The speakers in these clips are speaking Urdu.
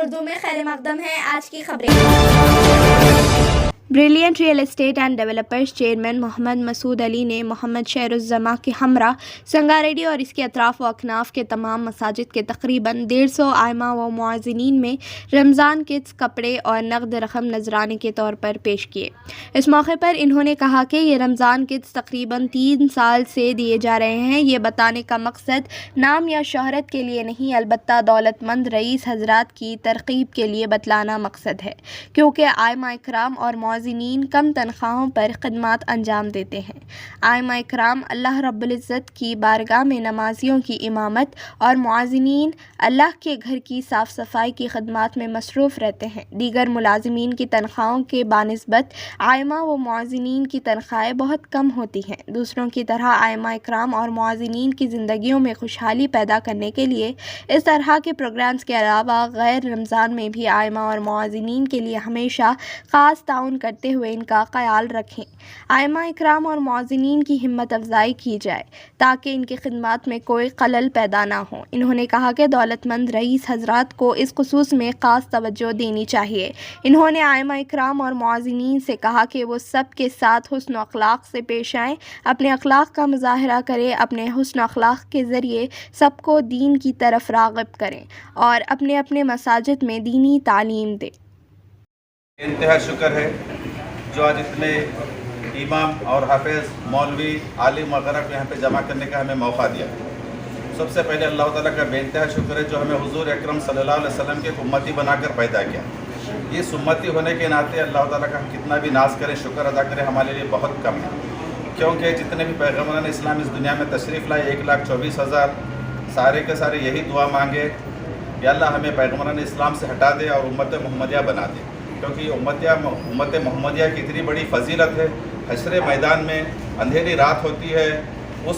اردو میں خیر مقدم ہے آج کی خبریں۔ Brilliant real estate and developers chairman Muhammad Masood Ali نے محمد شہر الزماں کے ہمراہ سنگاریڈی اور اس کے اطراف و اکناف کے تمام مساجد کے تقریباً 150 ائمہ و معززین میں رمضان کٹس کپڑے اور نقد رقم نذرانے کے طور پر پیش کیے۔ اس موقع پر انہوں نے کہا کہ یہ رمضان کٹس تقریباً 3 سال سے دیے جا رہے ہیں۔ یہ بتانے کا مقصد نام یا شہرت کے لیے نہیں، البتہ دولت مند رئیس حضرات کی ترغیب کے لیے بتلانا مقصد ہے، کیونکہ ائمہ کرام اور معززین کم تنخواہوں پر خدمات انجام دیتے ہیں۔ ائمہ کرام اللہ رب العزت کی بارگاہ میں نمازیوں کی امامت اور معززین اللہ کے گھر کی صاف صفائی کی خدمات میں مصروف رہتے ہیں۔ دیگر ملازمین کی تنخواہوں کے بنسبت ائمہ و معززین کی تنخواہیں بہت کم ہوتی ہیں۔ دوسروں کی طرح ائمہ کرام اور معززین کی زندگیوں میں خوشحالی پیدا کرنے کے لیے اس طرح کے پروگرامز کے علاوہ غیر رمضان میں بھی ائمہ اور معززین کے لیے ہمیشہ خاص تعاون کرتے ہوئے ان کا خیال رکھیں۔ ائمہ اکرام اور معززین کی ہمت افزائی کی جائے تاکہ ان کی خدمات میں کوئی خلل پیدا نہ ہو۔ انہوں نے کہا کہ دولت مند رئیس حضرات کو اس خصوص میں خاص توجہ دینی چاہیے۔ انہوں نے ائمہ اکرام اور معززین سے کہا کہ وہ سب کے ساتھ حسن و اخلاق سے پیش آئیں، اپنے اخلاق کا مظاہرہ کریں، اپنے حسن و اخلاق کے ذریعے سب کو دین کی طرف راغب کریں اور اپنے اپنے مساجد میں دینی تعلیم دیں۔ انتہا شکر ہے جو آج اتنے امام اور حافظ مولوی عالم وغیرہ کو یہاں پہ جمع کرنے کا ہمیں موقع دیا۔ سب سے پہلے اللہ تعالیٰ کا بے انتہا شکر ہے جو ہمیں حضور اکرم صلی اللہ علیہ وسلم کے امتی بنا کر پیدا کیا۔ اس امتی ہونے کے ناطے اللہ تعالیٰ کا ہم کتنا بھی ناز کریں، شکر ادا کریں، ہمارے لیے بہت کم ہے، کیونکہ جتنے بھی پیغمبران اسلام اس دنیا میں تشریف لائے 1,24,000 سارے کے سارے یہی دعا مانگے کہ اللہ ہمیں پیغمبران اسلام سے ہٹا دے اور امت محمدیہ بنا دے، کیونکہ امت محمدیہ کی اتنی بڑی فضیلت ہے۔ حشر میدان میں اندھیری رات ہوتی ہے، اس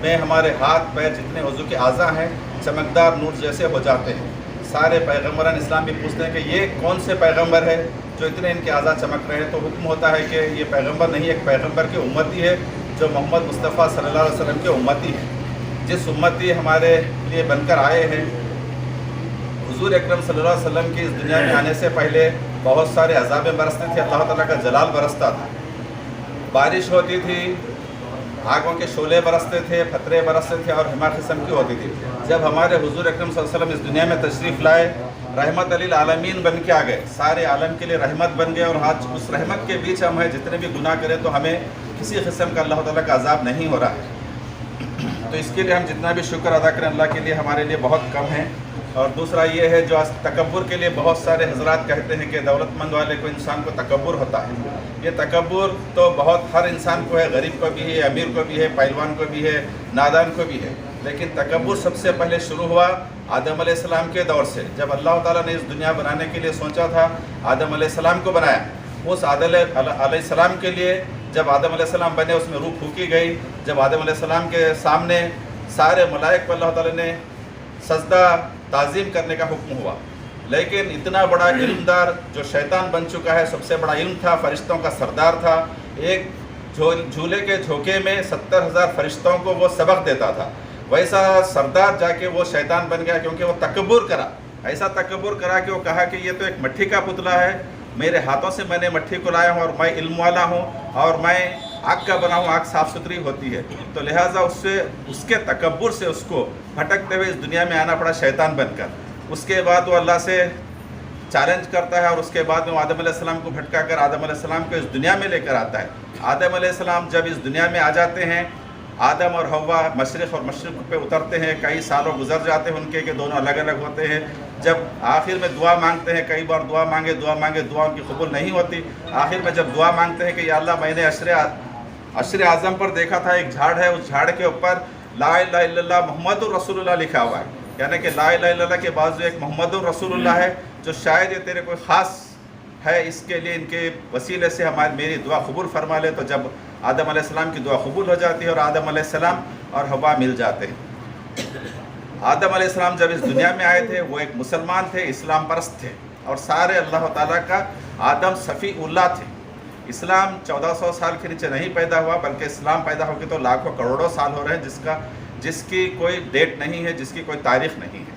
میں ہمارے ہاتھ پیر جتنے عضو کے اعضاء ہیں چمکدار نور جیسے ہو جاتے ہیں۔ سارے پیغمبران اسلام بھی پوچھتے ہیں کہ یہ کون سے پیغمبر ہے جو اتنے ان کے اعضاء چمک رہے ہیں، تو حکم ہوتا ہے کہ یہ پیغمبر نہیں، ایک پیغمبر کی امتی ہے جو محمد مصطفیٰ صلی اللہ علیہ وسلم کے امتی ہے۔ جس امتی ہمارے لیے بن کر آئے ہیں، حضور اکرم صلی اللہ علیہ وسلم کی اس دنیا میں آنے سے پہلے بہت سارے عذابیں برستے تھے، اللہ تعالیٰ کا جلال برستا تھا، بارش ہوتی تھی، آگوں کے شعلے برستے تھے، پتھرے برستے تھے اور ہما قسم کی ہوتی تھی۔ جب ہمارے حضور اکرم صلی اللہ علیہ وسلم اس دنیا میں تشریف لائے، رحمت للعالمین بن کے آ گئے، سارے عالم کے لیے رحمت بن گئے، اور آج اس رحمت کے بیچ ہم ہیں، جتنے بھی گناہ کریں تو ہمیں کسی قسم کا اللہ تعالیٰ کا عذاب نہیں ہو رہا ہے۔ تو اس کے لیے ہم جتنا بھی شکر ادا کریں اللہ کے لیے ہمارے لیے بہت کم ہے۔ اور دوسرا یہ ہے جو آج تکبر کے لیے بہت سارے حضرات کہتے ہیں کہ دولت مند والے کو انسان کو تکبر ہوتا ہے۔ یہ تکبر تو بہت ہر انسان کو ہے، غریب کو بھی ہے، امیر کو بھی ہے، پہلوان کو بھی ہے، نادان کو بھی ہے، لیکن تکبر سب سے پہلے شروع ہوا آدم علیہ السلام کے دور سے۔ جب اللہ تعالیٰ نے اس دنیا بنانے کے لیے سوچا تھا، آدم علیہ السلام کو بنایا، اس آدم علیہ السلام کے لیے جب آدم علیہ السلام بنے اس میں روح پھونکی گئی۔ جب آدم علیہ السلام کے سامنے سارے ملائک کو اللہ تعالیٰ نے سجدہ تعظیم کرنے کا حکم ہوا، لیکن اتنا بڑا علم دار جو شیطان بن چکا ہے، سب سے بڑا علم تھا، فرشتوں کا سردار تھا، ایک جھولے کے جھوکے میں 70,000 فرشتوں کو وہ سبق دیتا تھا، ویسا سردار جا کے وہ شیطان بن گیا، کیونکہ وہ تکبر کرا، ایسا تکبر کرا کہ وہ کہا کہ یہ تو ایک مٹھی کا پتلا ہے، میرے ہاتھوں سے میں نے مٹھی کو لایا ہوں اور میں علم والا ہوں اور میں آگ کا بنا ہوں، آگ صاف ستھری ہوتی ہے، تو لہٰذا اس کے تکبر سے اس کو بھٹکتے ہوئے اس دنیا میں آنا پڑا شیطان بن کر۔ اس کے بعد وہ اللہ سے چیلنج کرتا ہے اور اس کے بعد وہ آدم علیہ السلام کو بھٹکا کر آدم علیہ السلام کو اس دنیا میں لے کر آتا ہے۔ آدم علیہ السلام جب اس دنیا میں آ جاتے ہیں، آدم اور حوا مشرق اور مشرق پہ اترتے ہیں، کئی سالوں گزر جاتے ہیں ان کے کہ دونوں الگ الگ ہوتے ہیں۔ جب آخر میں دعا مانگتے ہیں، کئی بار دعا مانگے دعا ان کی قبول نہیں ہوتی، آخر میں جب دعا مانگتے ہیں کہ یا اللہ میں نے عشر اعظم پر دیکھا تھا ایک جھاڑ ہے، اس جھاڑ کے اوپر لا الہ الا اللہ محمد الرسول اللہ لکھا ہوا ہے، یعنی کہ لا الہ الا اللہ کے بعد جو ایک محمد الرسول اللہ ہے، جو شاید یہ تیرے کوئی خاص ہے، اس کے لیے ان کے وسیلے سے میری دعا قبول فرما لے۔ تو جب آدم علیہ السلام کی دعا قبول ہو جاتی ہے اور آدم علیہ السلام اور حوا مل جاتے ہیں۔ آدم علیہ السلام جب اس دنیا میں آئے تھے وہ ایک مسلمان تھے، اسلام پرست تھے، اور سارے اللہ تعالیٰ کا آدم صفی اللہ تھے۔ اسلام 1400 سال کے نیچے نہیں پیدا ہوا، بلکہ اسلام پیدا ہو کے تو لاکھوں کروڑوں سال ہو رہے ہیں، جس کی کوئی ڈیٹ نہیں ہے، جس کی کوئی تاریخ نہیں ہے۔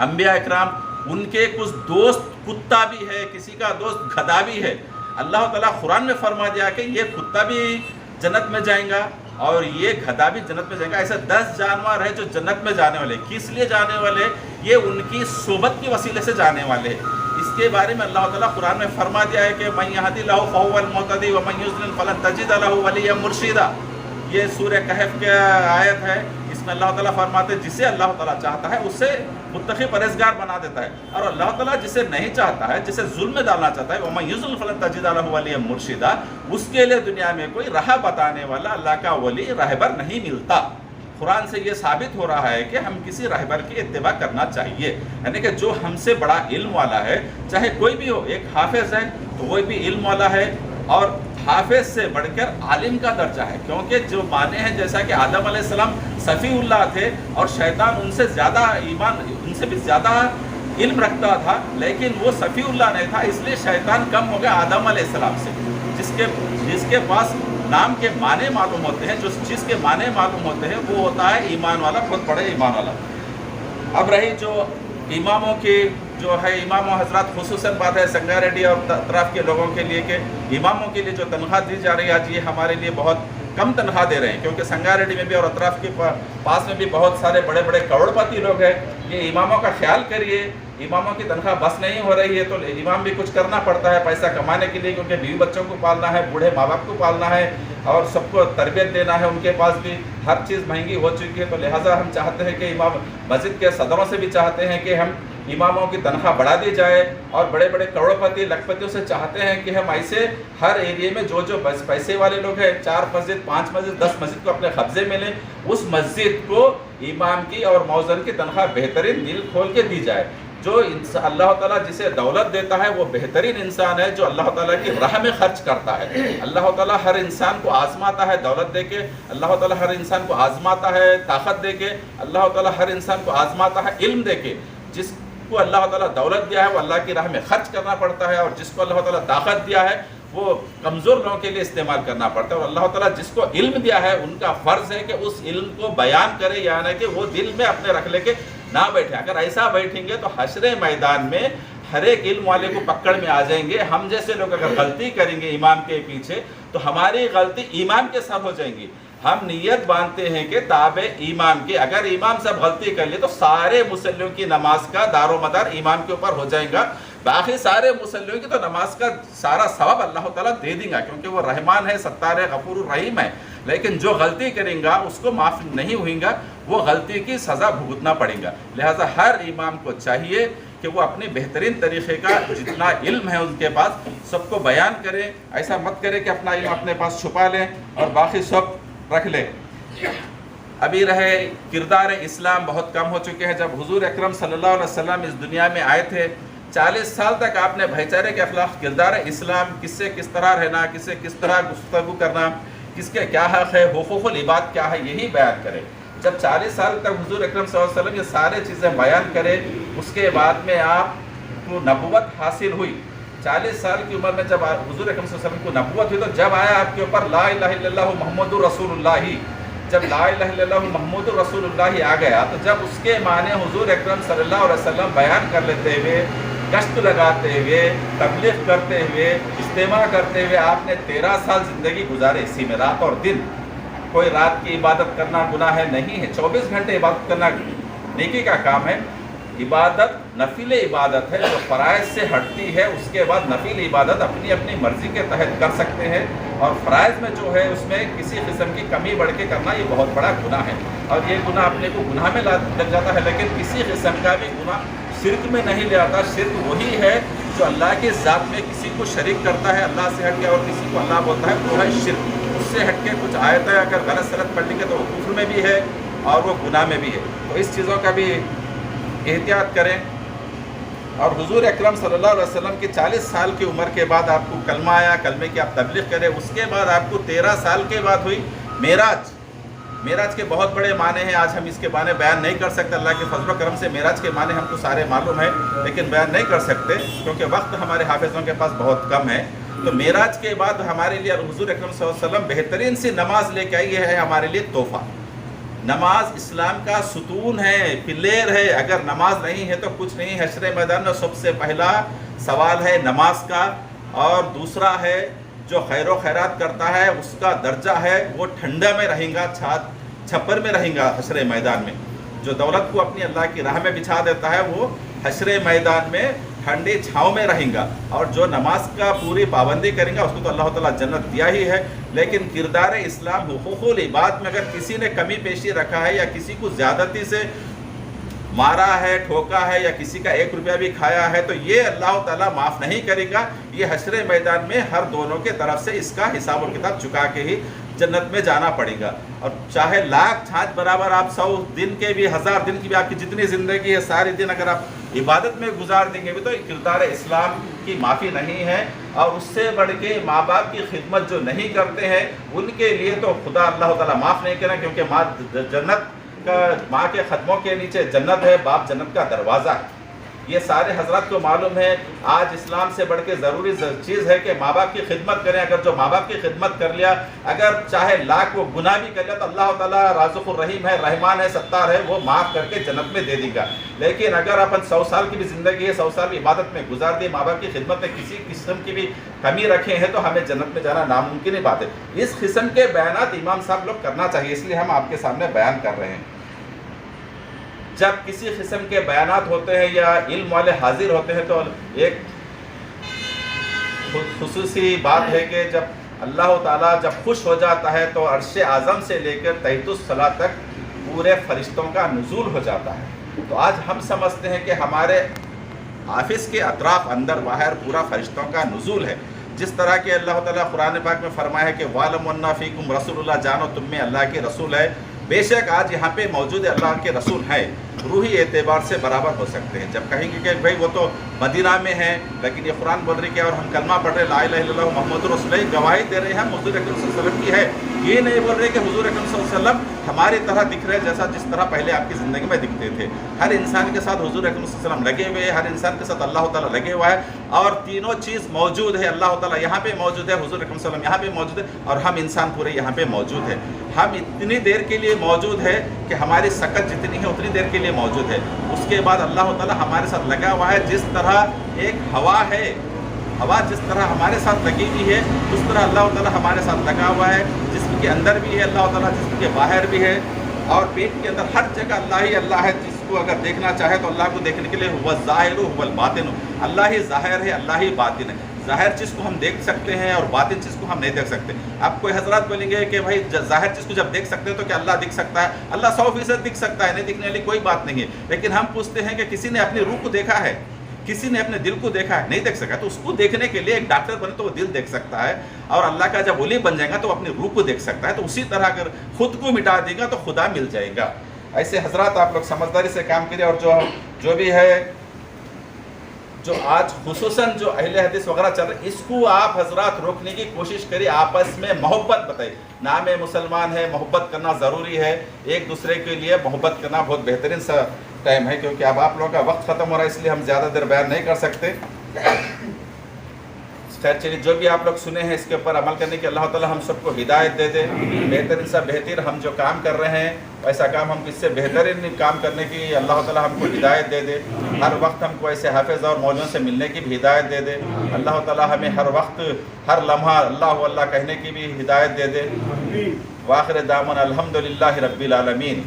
انبیاء اکرام ان کے کچھ دوست کتا بھی ہے، کسی کا دوست گدھا بھی ہے. اللہ تعالیٰ قرآن میں فرما دیا کہ یہ کتا بھی جنت میں جائیں گا اور یہ گدھا بھی جنت میں جائے گا. ایسے 10 جانور ہیں جو جنت میں جانے والے. کس لیے جانے والے؟ یہ ان کی صحبت کے وسیلے سے جانے والے ہیں. اس کے بارے میں اللہ تعالیٰ قرآن میں فرما دیا ہے کہ من یہدی اللہ فہو المہتدی ومن یضلل فلن تجد له ولیا مرشدا. یہ سورہ کہف کی آیت ہے. اس میں اللہ تعالیٰ فرماتے ہیں جسے اللہ تعالیٰ چاہتا ہے اسے متقی پرہیزگار بنا دیتا ہے، اور اللہ تعالیٰ جسے نہیں چاہتا ہے، جسے ظلم میں ڈالنا چاہتا ہے ومن یضلل فلن تجد له ولیا مرشدا، اس کے لیے دنیا میں کوئی راہ بتانے والا اللہ کا ولی رہبر نہیں ملتا. قرآن سے یہ ثابت ہو رہا ہے کہ ہم کسی رہبر کی اتباع کرنا چاہیے. یعنی کہ جو ہم سے بڑا علم والا ہے، چاہے کوئی بھی ہو. ایک حافظ ہے تو وہ بھی علم والا ہے، اور حافظ سے بڑھ کر عالم کا درجہ ہے. کیونکہ جو معنی ہیں جیسا کہ آدم علیہ السلام صفی اللہ تھے اور شیطان ان سے زیادہ ایمان، ان سے بھی زیادہ علم رکھتا تھا، لیکن وہ صفی اللہ نہیں تھا، اس لیے شیطان کم ہو گیا آدم علیہ السلام سے. جس کے پاس نام کے معنی معلوم ہوتے ہیں، جس چیز کے معنی معلوم ہوتے ہیں، وہ ہوتا ہے ایمان والا، خود بڑے ایمان والا. اب رہی جو اماموں کی جو ہے، امام و حضرات خصوصاً بات ہے سنگا ریڈی اور اطراف کے لوگوں کے لیے کہ اماموں کے لیے جو تنخواہ دی جا رہی ہے آج، یہ ہمارے لیے بہت کم تنخواہ دے رہے ہیں. کیونکہ سنگا ریڈی میں بھی اور اطراف کے پاس میں بھی بہت سارے بڑے بڑے کروڑ پتی لوگ ہیں. یہ اماموں کا خیال کریے. اماموں کی تنخواہ بس نہیں ہو رہی ہے تو امام بھی کچھ کرنا پڑتا ہے پیسہ کمانے کے لیے، کیونکہ بیوی بچوں کو پالنا ہے، بوڑھے ماں باپ کو پالنا ہے، اور سب کو تربیت دینا ہے. ان کے پاس بھی ہر چیز مہنگی ہو چکی ہے. تو لہٰذا ہم چاہتے ہیں کہ امام مسجد کے صدروں سے بھی چاہتے ہیں کہ ہم اماموں کی تنخواہ بڑھا دی جائے، اور بڑے بڑے کروڑ پتی لکھ پتیوں سے چاہتے ہیں کہ ہم ایسے ہر ایریے میں جو پیسے والے لوگ ہیں، 4 مسجد 5 مسجد 10 مسجد کو اپنے قبضے میں لیں، اس مسجد کو امام کی اور مؤذن کی تنخواہ بہترین دل کھول کے دی جائے. جو اللہ تعالیٰ جسے دولت دیتا ہے وہ بہترین انسان ہے جو اللہ تعالیٰ کی راہ میں خرچ کرتا ہے. اللہ تعالیٰ ہر انسان کو آزماتا ہے دولت دے کے، اللہ تعالیٰ ہر انسان کو آزماتا ہے طاقت دے کے، اللہ تعالیٰ ہر انسان کو آزماتا ہے علم دے کے. جس کو اللہ تعالیٰ دولت دیا ہے وہ اللہ کی راہ میں خرچ کرنا پڑتا ہے، اور جس کو اللہ تعالیٰ طاقت دیا ہے وہ کمزور لوگوں کے لیے استعمال کرنا پڑتا ہے. اور اللہ تعالیٰ جس کو علم دیا ہے ان کا فرض ہے کہ اس علم کو بیان کرے، یعنی کہ وہ دل میں اپنے رکھ لے کے نہ بیٹھے. اگر ایسا بیٹھیں گے تو حشر میدان میں ہر ایک علم والے کو پکڑ میں آ جائیں گے. ہم جیسے لوگ اگر غلطی کریں گے امام کے پیچھے تو ہماری غلطی امام کے ساتھ ہو جائیں گی. ہم نیت باندھتے ہیں کہ تابع امام کے، اگر امام سب غلطی کر لیے تو سارے مصلیوں کی نماز کا دار و مدار امام کے اوپر ہو جائے گا. باقی سارے مصلیوں کی تو نماز کا سارا ثواب اللہ تعالیٰ دے دیں گا، کیونکہ وہ رحمان ہے، ستار ہے، غفور الرحیم ہے. لیکن جو غلطی کریں گا اس کو معاف نہیں ہوئیں گا، وہ غلطی کی سزا بھگتنا پڑے گا. لہٰذا ہر امام کو چاہیے کہ وہ اپنے بہترین طریقے کا جتنا علم ہے ان کے پاس سب کو بیان کریں. ایسا مت کرے کہ اپنا علم اپنے پاس چھپا لیں اور باقی سب رکھ لیں. ابھی رہے کردار اسلام بہت کم ہو چکے ہیں. جب حضور اکرم صلی اللہ علیہ وسلم اس دنیا میں آئے تھے 40 سال تک آپ نے بھائی چارے کے اخلاق، کردار اسلام، کس سے کس طرح رہنا، کس سے کس طرح گفتگو کرنا، کس کے کیا حق ہے، حقوق العباد کیا ہے، یہی بیان کرے. جب 40 سال تک حضور اکرم صلی اللہ علیہ وسلم یہ سارے چیزیں بیان کرے، اس کے بعد میں آپ کو نبوت حاصل ہوئی. 40 سال کی عمر میں جب حضور اکرم صلی اللہ علیہ وسلم کو نبوت ہوئی تو جب آیا آپ کے اوپر لا الہ الا اللہ محمد رسول اللہ، جب لا الہ الا اللہ محمد رسول اللہ آ گیا تو جب اس کے معنی حضور اکرم صلی اللہ علیہ وسلم بیان کر لیتے ہوئے، گشت لگاتے ہوئے، تبلیغ کرتے ہوئے، اجتماع کرتے ہوئے آپ نے 13 سال زندگی گزارے اسی میں، رات اور دن. کوئی رات کی عبادت کرنا گناہ ہے نہیں ہے، 24 گھنٹے عبادت کرنا نیکی کا کام ہے. عبادت نفل عبادت ہے جو فرائض سے ہٹتی ہے، اس کے بعد نفل عبادت اپنی اپنی مرضی کے تحت کر سکتے ہیں، اور فرائض میں جو ہے اس میں کسی قسم کی کمی بڑھ کے کرنا یہ بہت بڑا گناہ ہے. اور یہ گناہ اپنے کو گناہ میں لگ جاتا ہے، لیکن کسی قسم کا بھی گناہ شرک میں نہیں لے آتا. شرک وہی ہے جو اللہ کے ذات میں کسی کو شریک کرتا ہے اللہ سے ہٹ کے، اور کسی کو اللہ بولتا ہے، وہ ہے شرک. اس سے ہٹ کے کچھ آیتیں اگر غلط سلط پڑھ لیں گے تو وہ کفر میں بھی ہے اور وہ گناہ میں بھی ہے. تو اس چیزوں کا بھی احتیاط کریں. اور حضور اکرم صلی اللہ علیہ وسلم کی 40 سال کی عمر کے بعد آپ کو کلمہ آیا، کلمے کی آپ تبلیغ کریں. اس کے بعد آپ کو 13 سال کے بعد ہوئی معراج. معراج کے بہت بڑے معنی ہیں، آج ہم اس کے معنی بیان نہیں کر سکتے. اللہ کے فضل و کرم سے معراج کے معنی ہم کو سارے معلوم ہیں لیکن بیان نہیں کر سکتے کیونکہ وقت ہمارے حافظوں کے پاس بہت کم ہے. تو معراج کے بعد ہمارے لیے حضور اکرم صلی اللہ علیہ وسلم بہترین سی نماز لے کے آئی ہے ہمارے لیے تحفہ. نماز اسلام کا ستون ہے، پلیر ہے، اگر نماز نہیں ہے تو کچھ نہیں۔ حشر میدان میں سب سے پہلا سوال ہے نماز کا، اور دوسرا ہے جو خیر و خیرات کرتا ہے اس کا درجہ ہے وہ ٹھنڈا میں رہیں گا، چھپر میں رہیں گا حشر میدان میں۔ جو دولت کو اپنی اللہ کی راہ میں بچھا دیتا ہے وہ حشر میدان میں ٹھنڈی چھاؤں میں رہیں گا، اور جو نماز کا پوری پابندی کریں گا اس کو تو اللہ تعالیٰ جنت دیا ہی ہے۔ لیکن کردار اسلام حقوق العباد میں اگر کسی نے کمی پیشی رکھا ہے یا کسی کو زیادتی سے مارا ہے، ٹھوکا ہے، یا کسی کا 1 روپیہ بھی کھایا ہے تو یہ اللہ تعالیٰ معاف نہیں کرے گا۔ یہ حشر میدان میں ہر دونوں کے طرف سے اس کا حساب و کتاب چکا کے ہی جنت میں جانا پڑے گا۔ اور چاہے لاکھ چھانچ برابر آپ 100 دن کے بھی 1000 دن کی بھی آپ کی جتنی زندگی ہے ساری دن اگر آپ عبادت میں گزار دیں گے بھی تو کردار اسلام کی معافی نہیں ہے۔ اور اس سے بڑھ کے ماں باپ کی خدمت جو نہیں کرتے ہیں ان کے لیے تو خدا اللہ تعالیٰ معاف نہیں کرے، کیونکہ ماں کے قدموں کے نیچے جنت ہے، باپ جنت کا دروازہ ہے۔ یہ سارے حضرات کو معلوم ہے۔ آج اسلام سے بڑھ کے ضروری چیز ہے کہ ماں باپ کی خدمت کریں۔ اگر جو ماں باپ کی خدمت کر لیا، اگر چاہے لاکھ وہ گناہ بھی کر لیا تو اللہ تعالیٰ رازق الرحیم ہے، رحمان ہے، ستار ہے، وہ معاف کر کے جنت میں دے دے گا۔ لیکن اگر اپن 100 سال کی بھی زندگی ہے، 100 سال بھی عبادت میں گزار دی، ماں باپ کی خدمت میں کسی قسم کی بھی کمی رکھے ہیں تو ہمیں جنت میں جانا ناممکن ہی بات ہے۔ اس قسم کے بیانات امام صاحب لوگ کرنا چاہیے، اس لیے ہم آپ کے سامنے بیان کر رہے ہیں۔ جب کسی قسم کے بیانات ہوتے ہیں یا علم والے حاضر ہوتے ہیں تو ایک خصوصی بات ہے کہ جب اللہ تعالیٰ جب خوش ہو جاتا ہے تو عرش اعظم سے لے کر تحت الصلاء تک پورے فرشتوں کا نزول ہو جاتا ہے۔ تو آج ہم سمجھتے ہیں کہ ہمارے آفس کے اطراف اندر باہر پورا فرشتوں کا نزول ہے، جس طرح کہ اللہ تعالیٰ قرآن پاک میں فرمایا ہے کہ وَعْلَمُوا أَنَّ فِيكُمْ رَسُولَ اللَّهِ، جانو تم میں اللہ کے رسول ہے۔ بے شک آج یہاں پہ موجود اللہ کے رسول ہیں، روحی اعتبار سے برابر ہو سکتے ہیں۔ جب کہیں گے کہ بھائی وہ تو مدینہ میں ہیں، لیکن یہ قرآن بول رہی کہ اور ہم کلمہ پڑھ رہے لا الہ الا اللہ محمد رسول اللہ، گواہی دے رہے ہیں حضور اکرم صلی اللہ علیہ وسلم کی ہے۔ یہ نہیں بول رہے کہ حضور اکرم صلی اللہ علیہ وسلم ہماری طرح دکھ رہے جیسا جس طرح پہلے آپ کی زندگی میں دکھتے تھے۔ ہر انسان کے ساتھ حضور اکرم صلی اللہ علیہ وسلم لگے ہوئے ہیں، ہر انسان کے ساتھ اللہ تعالیٰ لگے ہوا ہے، اور تینوں چیز موجود ہے۔ اللہ تعالیٰ یہاں پہ موجود ہے، حضور اکرم صلی اللہ علیہ وسلم یہاں پہ موجود ہے، اور ہم انسان پورے یہاں پہ موجود ہے۔ ہم اتنی دیر کے لیے موجود ہے کہ ہماری سکت جتنی ہے اتنی دیر کے لیے موجود ہے۔ اس کے بعد اللہ تعالیٰ ہمارے ساتھ لگا ہوا ہے، جس طرح ایک ہوا ہے، ہوا جس طرح ہمارے ساتھ لگی ہوئی ہے اس طرح اللہ تعالیٰ ہمارے ساتھ لگا ہوا ہے۔ جسم کے اندر بھی ہے اللہ تعالیٰ، جسم کے باہر بھی ہے، اور پیٹ کے اندر ہر جگہ اللہ ہی اللہ ہے۔ جس کو اگر دیکھنا چاہے تو اللہ کو دیکھنے کے لیے هو الظاہر هو الباطن، اللہ ہی ظاہر ہے، اللہ ہی باطن ہے۔ ظاہر چیز کو ہم دیکھ سکتے ہیں اور باطن چیز کو ہم نہیں دیکھ سکتے۔ آپ کوئی حضرات بولیں گے کہ بھائی ظاہر چیز کو جب دیکھ سکتے ہیں تو کیا اللہ دکھ سکتا ہے؟ اللہ 100% دکھ سکتا ہے، نہیں دکھنے والی کوئی بات نہیں ہے۔ لیکن ہم پوچھتے ہیں کہ کسی نے اپنی روح کو دیکھا ہے، کسی نے اپنے دل کو دیکھا ہے؟ نہیں دیکھ سکا۔ تو اس کو دیکھنے کے لیے ایک ڈاکٹر بنے تو وہ دل دیکھ سکتا ہے، اور اللہ کا جب ولی بن جائے گا تو وہ اپنی روح کو دیکھ سکتا ہے۔ تو اسی طرح اگر خود کو مٹا دے گا تو خدا مل جائے گا۔ ایسے حضرات آپ لوگ سمجھداری سے کام کریے، اور جو بھی ہے جو آج خصوصاً جو اہل حدیث وغیرہ چل رہے اس کو آپ حضرات روکنے کی کوشش کریے، آپس میں محبت بتائیے۔ نام مسلمان ہے، محبت کرنا ضروری ہے، ایک دوسرے کے لیے محبت کرنا بہت بہترین سا ٹائم ہے، کیونکہ اب آپ لوگوں کا وقت ختم ہو رہا ہے، اس لیے ہم زیادہ دیر بیان نہیں کر سکتے۔ خیر چلیے، جو بھی آپ لوگ سنے ہیں اس کے اوپر عمل کرنے کی اللہ تعالیٰ ہم سب کو ہدایت دے دے۔ بہترین سا بہتر ہم جو کام کر رہے ہیں ایسا کام ہم کس سے بہترین کام کرنے کی اللہ تعالیٰ ہم کو ہدایت دے دے۔ ہر وقت ہم کو ایسے حافظ اور مولویوں سے ملنے کی بھی ہدایت دے دے۔ اللہ تعالیٰ ہمیں ہر وقت ہر لمحہ اللہ اللہ کہنے کی بھی ہدایت دے دے۔ وآخر دعوانا الحمدللہ رب العالمین۔